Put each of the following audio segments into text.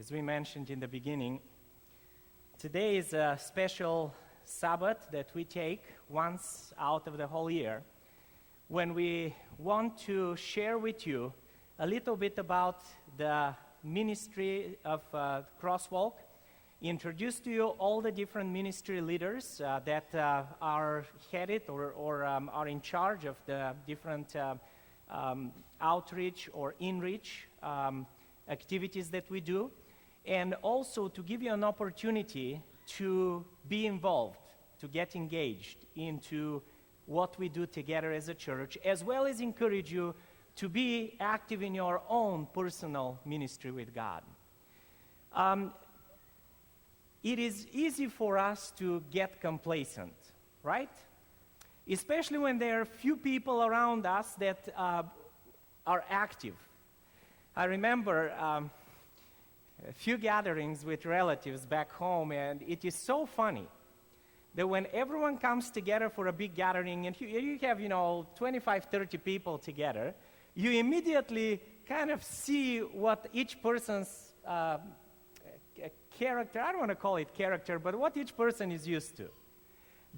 As we mentioned in the beginning, today is a special Sabbath that we take once out of the whole year when we want to share with you a little bit about the ministry of Crosswalk, introduce to you all the different ministry leaders that are headed or are in charge of the different outreach or in-reach activities that we do, and also to give you an opportunity to be involved, to get engaged into what we do together as a church, as well as encourage you to be active in your own personal ministry with God. It is easy for us to get complacent, right? Especially when there are few people around us that are active. I remember a few gatherings with relatives back home, and it is so funny that when everyone comes together for a big gathering, and you have, 25, 30 people together, you immediately kind of see what each person's character, I don't want to call it character, but what each person is used to.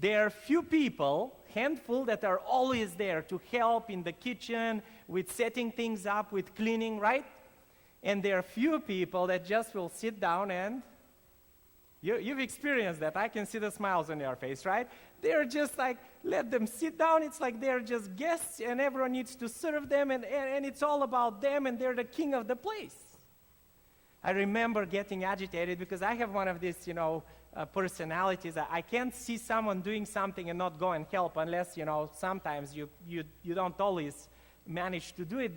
There are few people, handful, that are always there to help in the kitchen, with setting things up, with cleaning, right? And there are few people that just will sit down and, you've experienced that. I can see the smiles on your face, right? They're just like, let them sit down. It's like they're just guests and everyone needs to serve them and it's all about them and they're the king of the place. I remember getting agitated because I have one of these, personalities. I can't see someone doing something and not go and help unless, sometimes you don't always manage to do it.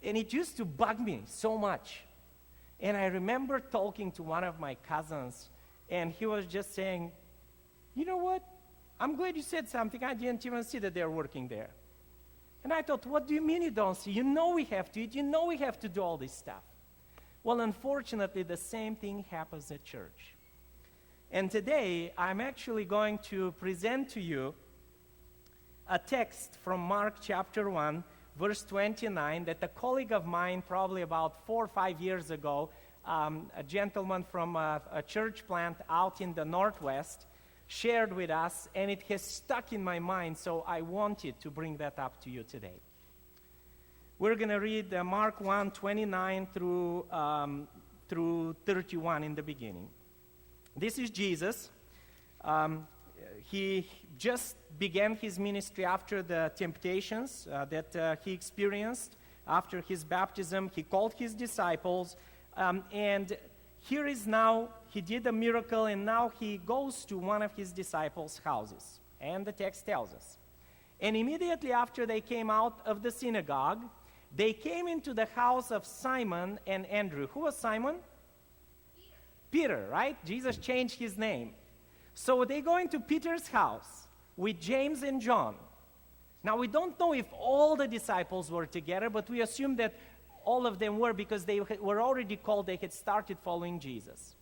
And it used to bug me so much. And I remember talking to one of my cousins, and he was just saying, you know what? I'm glad you said something. I didn't even see that they're working there. And I thought, what do you mean you don't see? You know we have to eat. You know we have to do all this stuff. Well, unfortunately, the same thing happens at church. And today, I'm actually going to present to you a text from Mark chapter 1, verse 29, that a colleague of mine, probably about 4 or 5 years ago, a gentleman from a church plant out in the Northwest, shared with us, and it has stuck in my mind, so I wanted to bring that up to you today. We're going to read Mark 1, 29 through 31 in the beginning. This is Jesus. He just began his ministry after the temptations that he experienced. After his baptism, he called his disciples, and here is now, he did a miracle, and now he goes to one of his disciples' houses. And the text tells us. And immediately after they came out of the synagogue, they came into the house of Simon and Andrew. Who was Simon? Peter, right? Jesus changed his name. So they go into Peter's house with James and John. Now, we don't know if all the disciples were together, but we assume that all of them were because they were already called, they had started following Jesus.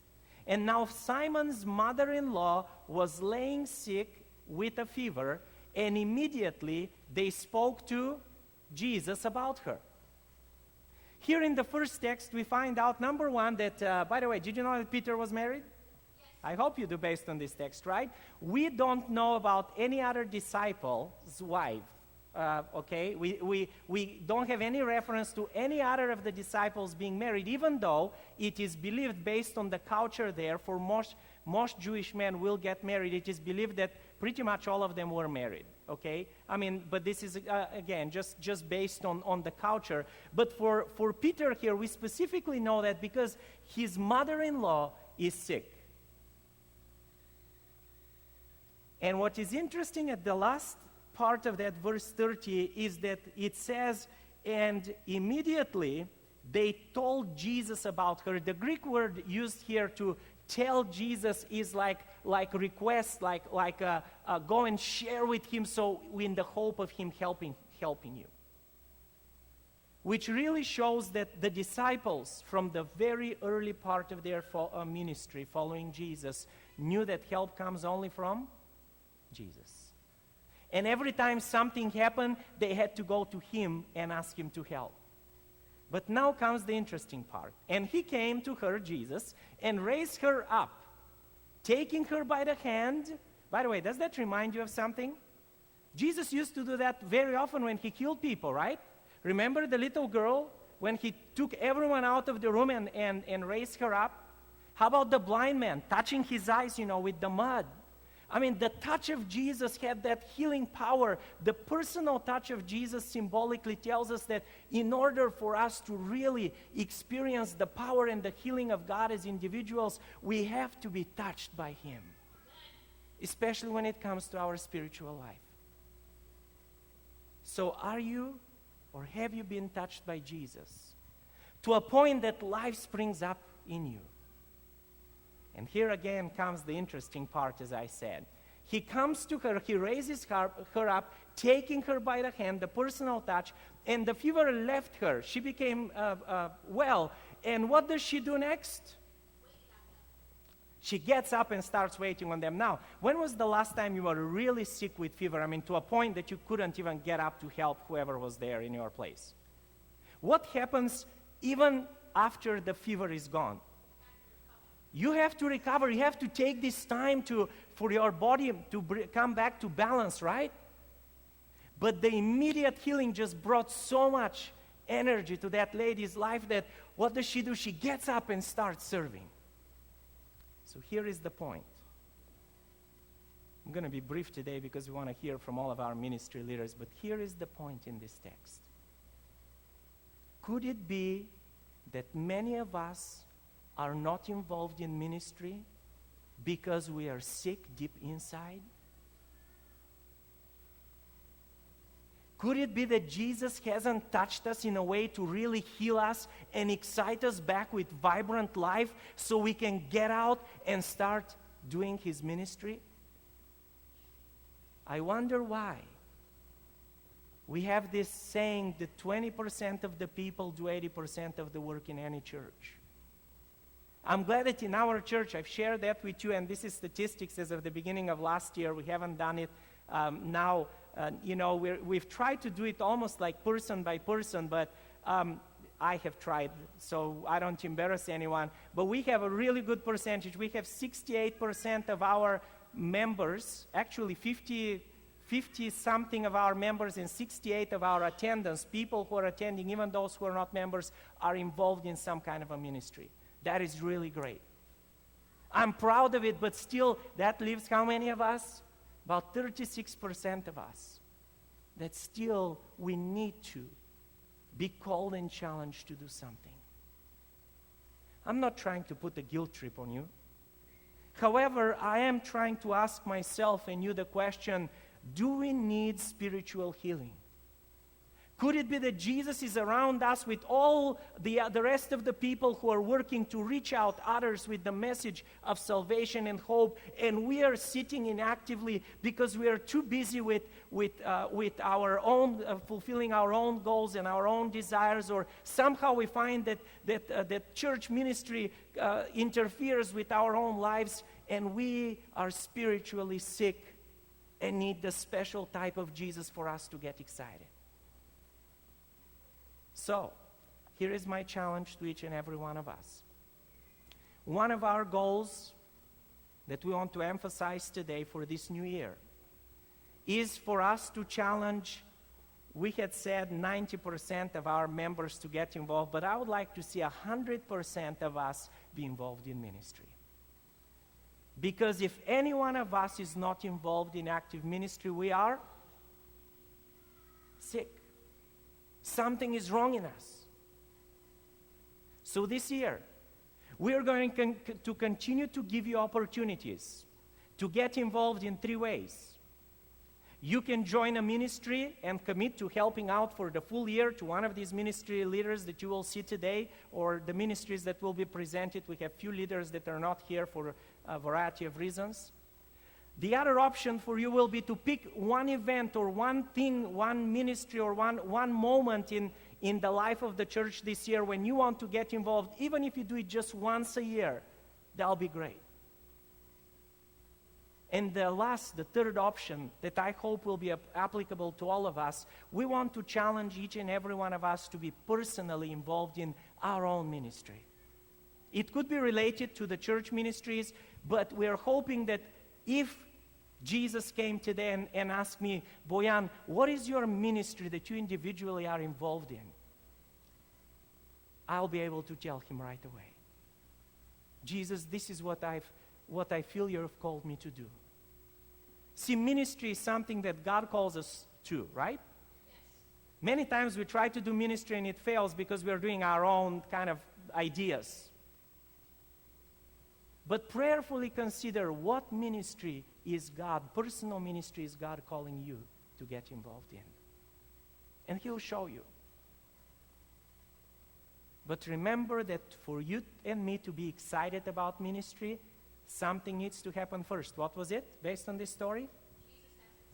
And now Simon's mother-in-law was laying sick with a fever, and immediately they spoke to Jesus about her. Here in the first text, we find out, number one, that, by the way, did you know that Peter was married? I hope you do based on this text, right? We don't know about any other disciple's wife, okay? We don't have any reference to any other of the disciples being married, even though it is believed, based on the culture there, for most Jewish men will get married. It is believed that pretty much all of them were married, okay? But this is, again, just based on the culture. But for Peter here, we specifically know that because his mother-in-law is sick. And what is interesting at the last part of that verse 30 is that it says, and immediately they told Jesus about her. The Greek word used here to tell Jesus is like request, go and share with him, so in the hope of him helping you. Which really shows that the disciples, from the very early part of their ministry following Jesus, knew that help comes only from Jesus. And every time something happened, they had to go to him and ask him to help. But now comes the interesting part. And he came to her, Jesus, and raised her up, taking her by the hand. By the way, does that remind you of something? Jesus used to do that very often when he healed people, right? Remember the little girl when he took everyone out of the room and raised her up? How about the blind man touching his eyes, with the mud? I mean, the touch of Jesus had that healing power. The personal touch of Jesus symbolically tells us that in order for us to really experience the power and the healing of God as individuals, we have to be touched by him, especially when it comes to our spiritual life. So are you or have you been touched by Jesus to a point that life springs up in you? And here again comes the interesting part, as I said. He comes to her, he raises her up, taking her by the hand, the personal touch, and the fever left her. She became well. And what does she do next? She gets up and starts waiting on them. Now, when was the last time you were really sick with fever? I mean, to a point that you couldn't even get up to help whoever was there in your place. What happens even after the fever is gone? You have to recover. You have to take this time for your body to come back to balance, right? But the immediate healing just brought so much energy to that lady's life that what does she do? She gets up and starts serving. So here is the point. I'm going to be brief today because we want to hear from all of our ministry leaders, but here is the point in this text. Could it be that many of us are not involved in ministry because we are sick deep inside? Could it be that Jesus hasn't touched us in a way to really heal us and excite us back with vibrant life so we can get out and start doing his ministry? I wonder why. We have this saying that 20% of the people do 80% of the work in any church. I'm glad that in our church, I've shared that with you, and this is statistics as of the beginning of last year. We haven't done it now. We've tried to do it almost like person by person, but I have tried, so I don't embarrass anyone. But we have a really good percentage. We have 68% of our members, actually 50-something of our members and 68 of our attendants, people who are attending, even those who are not members, are involved in some kind of a ministry. That is really great. I'm proud of it, but still, that leaves how many of us? About 36% of us. That still we need to be called and challenged to do something. I'm not trying to put a guilt trip on you. However, I am trying to ask myself and you the question, do we need spiritual healing? Could it be that Jesus is around us with all the rest of the people who are working to reach out others with the message of salvation and hope, and we are sitting inactively because we are too busy with our own fulfilling our own goals and our own desires, or somehow we find that church ministry interferes with our own lives, and we are spiritually sick and need the special type of Jesus for us to get excited. So, here is my challenge to each and every one of us. One of our goals that we want to emphasize today for this new year is for us to challenge, we had said 90% of our members to get involved, but I would like to see 100% of us be involved in ministry. Because if any one of us is not involved in active ministry, we are sick. Something is wrong in us. So this year, we are going to continue to give you opportunities to get involved in 3 ways. You can join a ministry and commit to helping out for the full year to one of these ministry leaders that you will see today, or the ministries that will be presented. We have few leaders that are not here for a variety of reasons. The other option for you will be to pick one event or one thing, one ministry or one moment in the life of the church this year when you want to get involved. Even if you do it just once a year, that'll be great. And the third option that I hope will be applicable to all of us, we want to challenge each and every one of us to be personally involved in our own ministry. It could be related to the church ministries, but we're hoping that if Jesus came today and asked me, Boyan, what is your ministry that you individually are involved in? I'll be able to tell him right away. Jesus, this is what I feel you've called me to do. See, ministry is something that God calls us to, right? Yes. Many times we try to do ministry and it fails because we're doing our own kind of ideas. But prayerfully consider what ministry is God, personal ministry is God calling you to get involved in. And He'll show you. But remember that for you and me to be excited about ministry, something needs to happen first. What was it based on this story?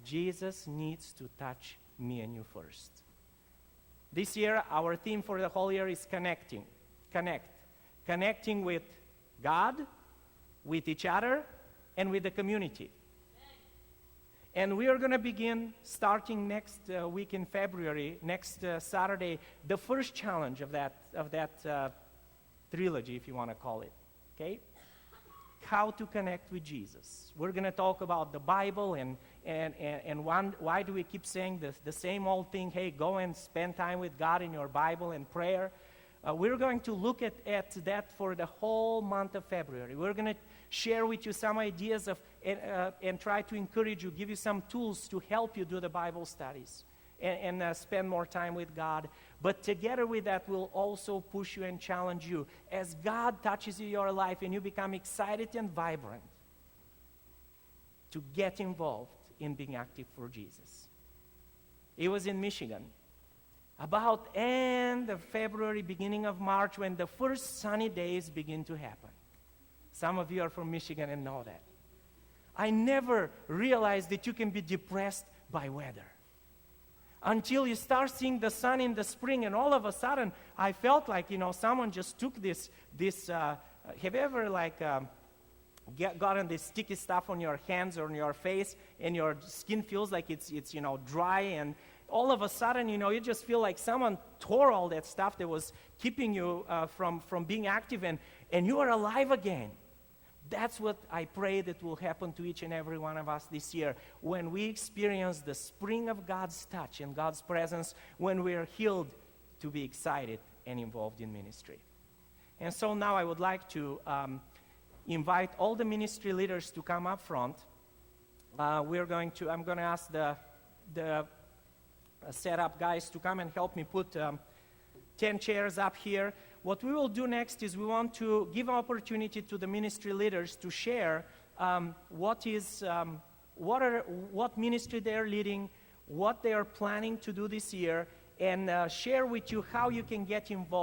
Jesus needs to touch me and you first. This year, our theme for the whole year is connecting. Connecting with God, with each other, and with the community. And we are going to begin starting next week in February, next Saturday, the first challenge of that trilogy, if you want to call it. Okay? How to connect with Jesus. We're going to talk about the Bible and why do we keep saying the same old thing? Hey, go and spend time with God in your Bible and prayer. We're going to look at that for the whole month of February. We're going to share with you some ideas and try to encourage you, give you some tools to help you do the Bible studies and spend more time with God. But together with that, we'll also push you and challenge you as God touches your life and you become excited and vibrant to get involved in being active for Jesus. It was in Michigan. About end of February, beginning of March, when the first sunny days begin to happen. Some of you are from Michigan and know that. I never realized that you can be depressed by weather. Until you start seeing the sun in the spring, and all of a sudden, I felt like, someone just took this have you ever gotten this sticky stuff on your hands or on your face, and your skin feels like it's dry, and all of a sudden, you just feel like someone tore all that stuff that was keeping you from being active, and you are alive again. That's what I pray that will happen to each and every one of us this year when we experience the spring of God's touch and God's presence, when we are healed, to be excited and involved in ministry. And so now I would like to invite all the ministry leaders to come up front. I'm going to ask the setup guys to come and help me put 10 chairs up here. What we will do next is we want to give an opportunity to the ministry leaders to share what ministry they're leading, what they are planning to do this year, and share with you how you can get involved.